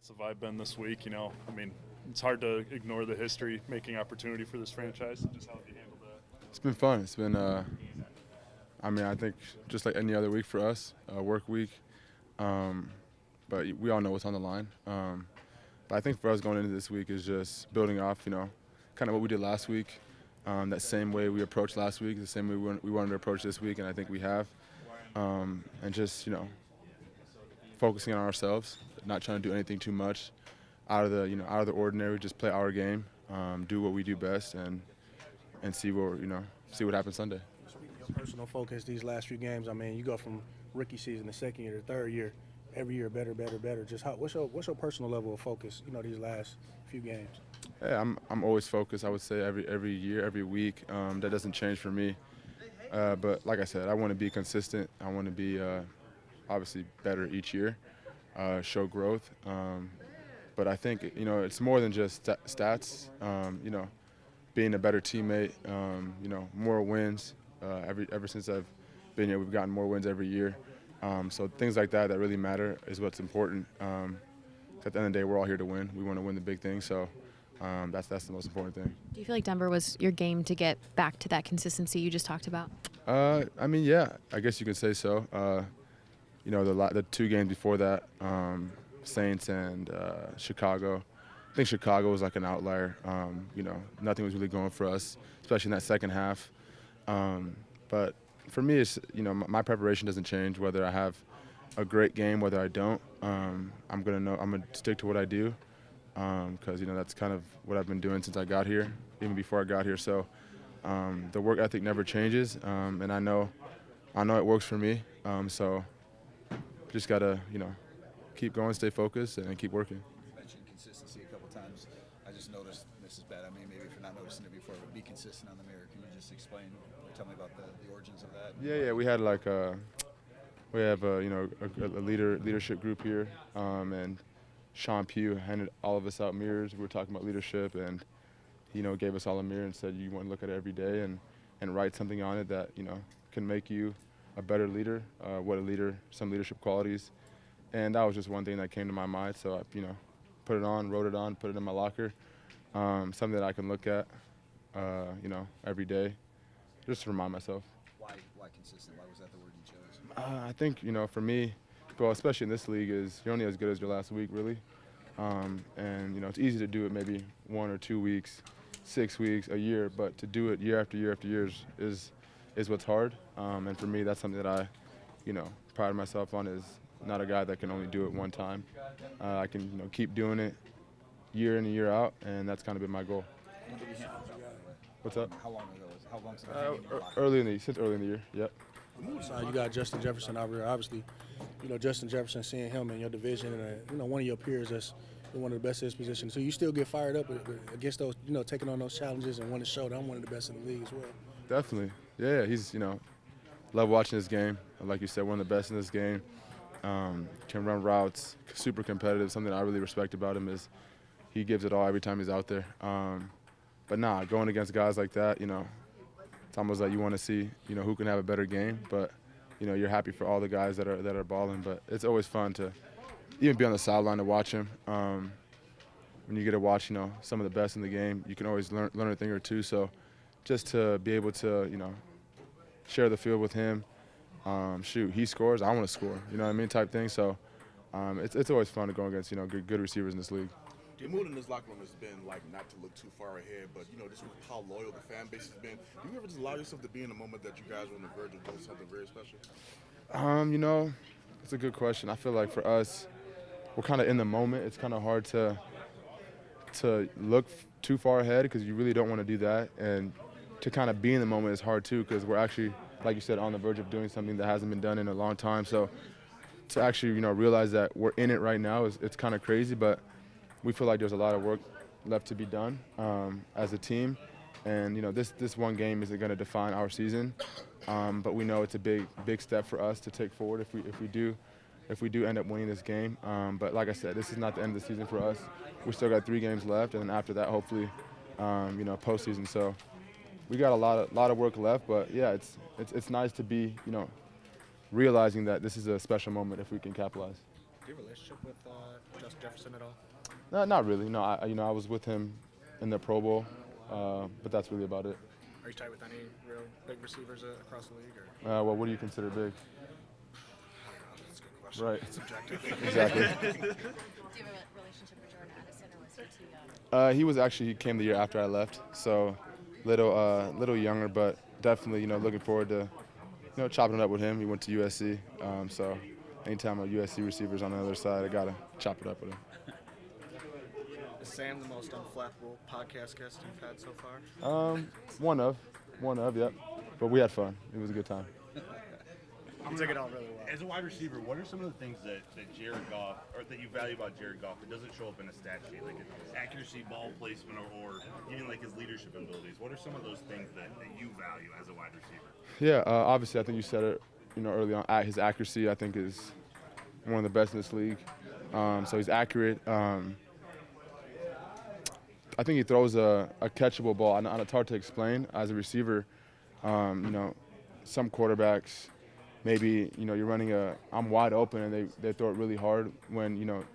What's the vibe been this week? I mean, it's hard to ignore the history making opportunity for this franchise. Just how have you handled that? It's been fun. It's been, I mean, I think just like any other week for us, work week. But we all know what's on the line. But I think for us going into this week is just building off, kind of what we did last week. That same way we approached last week, the same way we wanted to approach this week, and I think we have. And just, focusing on ourselves, not trying to do anything too much out of the ordinary. Just play our game, do what we do best, and see what happens Sunday. Speaking of your personal focus, these last few games, I mean, you go from rookie season to second year to third year, every year better. Just what's your personal level of focus? These last few games. Yeah, I'm always focused. I would say every year, every week. That doesn't change for me. But like I said, I want to be consistent. I want to be obviously better each year, show growth. But I think it's more than just stats. Being a better teammate. More wins. Ever since I've been here, we've gotten more wins every year. So things like that really matter is what's important. At the end of the day, we're all here to win. We want to win the big thing. So that's the most important thing. Do you feel like Denver was your game to get back to that consistency you just talked about? I mean, yeah, I guess you could say so. The two games before that, Saints and Chicago. I think Chicago was like an outlier. Nothing was really going for us, especially in that second half. But for me, it's my preparation doesn't change whether I have a great game, whether I don't. I'm gonna stick to what I do because that's kind of what I've been doing since I got here, even before I got here. So the work ethic never changes, and I know it works for me. So just gotta keep going, stay focused, and keep working. You mentioned consistency a couple times. I just noticed, this is bad, I mean, maybe if you're not noticing it before, but be consistent on the mirror. Can you just explain or tell me about the origins of that? Yeah, we had we have a leadership group here, and Sean Pugh handed all of us out mirrors. We were talking about leadership, and gave us all a mirror and said you want to look at it every day and write something on it that can make you a better leader. Some leadership qualities. And that was just one thing that came to my mind, so I, put it on, wrote it on, put it in my locker. Something that I can look at, every day, just to remind myself. Why consistent? Why was that the word you chose? I think, for me, well, especially in this league, is you're only as good as your last week, really. And it's easy to do it maybe 1 or 2 weeks, 6 weeks, a year, but to do it year after year after year is what's hard. And for me, that's something that I, pride myself on, is not a guy that can only do it one time. I can keep doing it year in and year out, and that's kind of been my goal. When did you hand it out? What's up? How long ago was it? How long since it in your locker? Since early in the year. Yep. You got Justin Jefferson out here. Obviously, Justin Jefferson, seeing him in your division, and one of your peers that's one of the best in his position. So you still get fired up against those, taking on those challenges and want to show that I'm one of the best in the league as well. Definitely. Yeah, he's love watching this game. Like you said, one of the best in this game. Can run routes, super competitive. Something I really respect about him is he gives it all every time he's out there. But going against guys like that, it's almost like you want to see, who can have a better game. But, you're happy for all the guys that are balling. But it's always fun to even be on the sideline to watch him. When you get to watch, some of the best in the game, you can always learn a thing or two. So just to be able to, share the field with him. He scores, I want to score, type thing. So it's always fun to go against, good receivers in this league. The mood in this locker room has been like not to look too far ahead, but just with how loyal the fan base has been, do you ever just allow yourself to be in a moment that you guys are on the verge of doing something very special? It's a good question. I feel like for us, we're kind of in the moment. It's kind of hard to look too far ahead because you really don't want to do that, and to kind of be in the moment is hard too because we're actually, like you said, on the verge of doing something that hasn't been done in a long time. So to actually, realize that we're in it right now it's kind of crazy, but we feel like there's a lot of work left to be done as a team. And, this one game isn't going to define our season, but we know it's a big step for us to take forward if we do end up winning this game. But like I said, this is not the end of the season for us. We still got 3 games left, and then after that, hopefully, postseason. So we got a lot of work left, but yeah, it's nice to be, realizing that this is a special moment if we can capitalize. Do you have a relationship with Justin Jefferson at all? No, not really. No, I was with him in the Pro Bowl, but that's really about it. Are you tight with any real big receivers across the league? Or? Well, what do you consider big? That's a good question. Right. It's subjective. Exactly. Do you have a relationship with Jordan Addison, or was he too young? He came the year after I left, so little younger, but definitely looking forward to chopping it up with him. He went to USC, so anytime a USC receiver's on the other side, I gotta chop it up with him. Is Sam the most unflappable podcast guest you've had so far? One of, yep. But we had fun. It was a good time. You took it all really well. As a wide receiver, what are some of the things that Jared Goff, or that you value about Jared Goff that doesn't show up in a stat sheet, like his accuracy, ball placement, or even like his leadership abilities? What are some of those things that you value as a wide receiver? Yeah, obviously, I think you said it, early on. His accuracy, I think, is one of the best in this league. So he's accurate. I think he throws a catchable ball. And it's hard to explain as a receiver. Some quarterbacks, maybe you're running I'm wide open and they throw it really hard when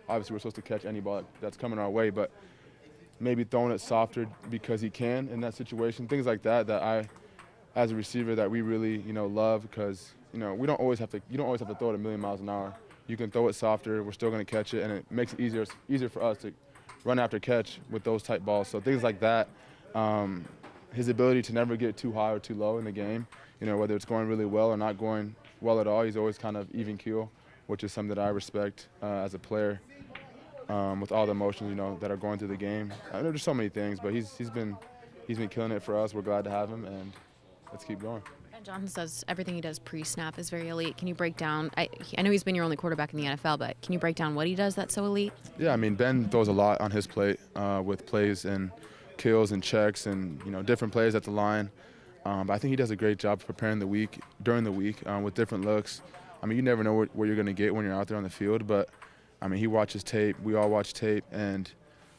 obviously we're supposed to catch any ball that's coming our way, but maybe throwing it softer because he can in that situation. Things like that I, as a receiver, that we really love, because we don't always have to. You don't always have to throw it a million miles an hour. You can throw it softer. We're still going to catch it, and it makes it easier for us to run after catch with those type balls. So things like that. His ability to never get too high or too low in the game, whether it's going really well or not going well at all, he's always kind of even keel, which is something that I respect as a player, with all the emotions that are going through the game. I know there's so many things, but he's been killing it for us. We're glad to have him, and let's keep going. Ben Johnson says everything he does pre-snap is very elite. Can you break down? I know he's been your only quarterback in the NFL, but can you break down what he does that's so elite? Yeah, Ben throws a lot on his plate with plays and kills and checks and different plays at the line. But I think he does a great job preparing during the week with different looks. You never know what you're going to get when you're out there on the field, but he watches tape. We all watch tape, and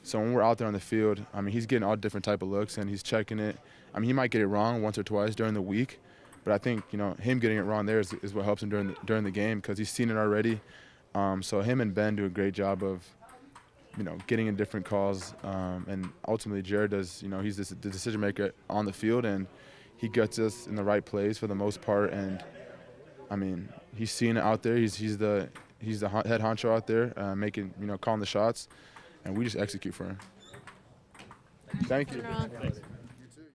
so when we're out there on the field, he's getting all different type of looks and he's checking it. He might get it wrong once or twice during the week, but I think him getting it wrong there is what helps him during the game, because he's seen it already. So him and Ben do a great job of getting in different calls, and ultimately Jared does. He's the decision maker on the field, and he gets us in the right plays for the most part. And he's seeing it out there. He's the head honcho out there, calling the shots, and we just execute for him. Thank you.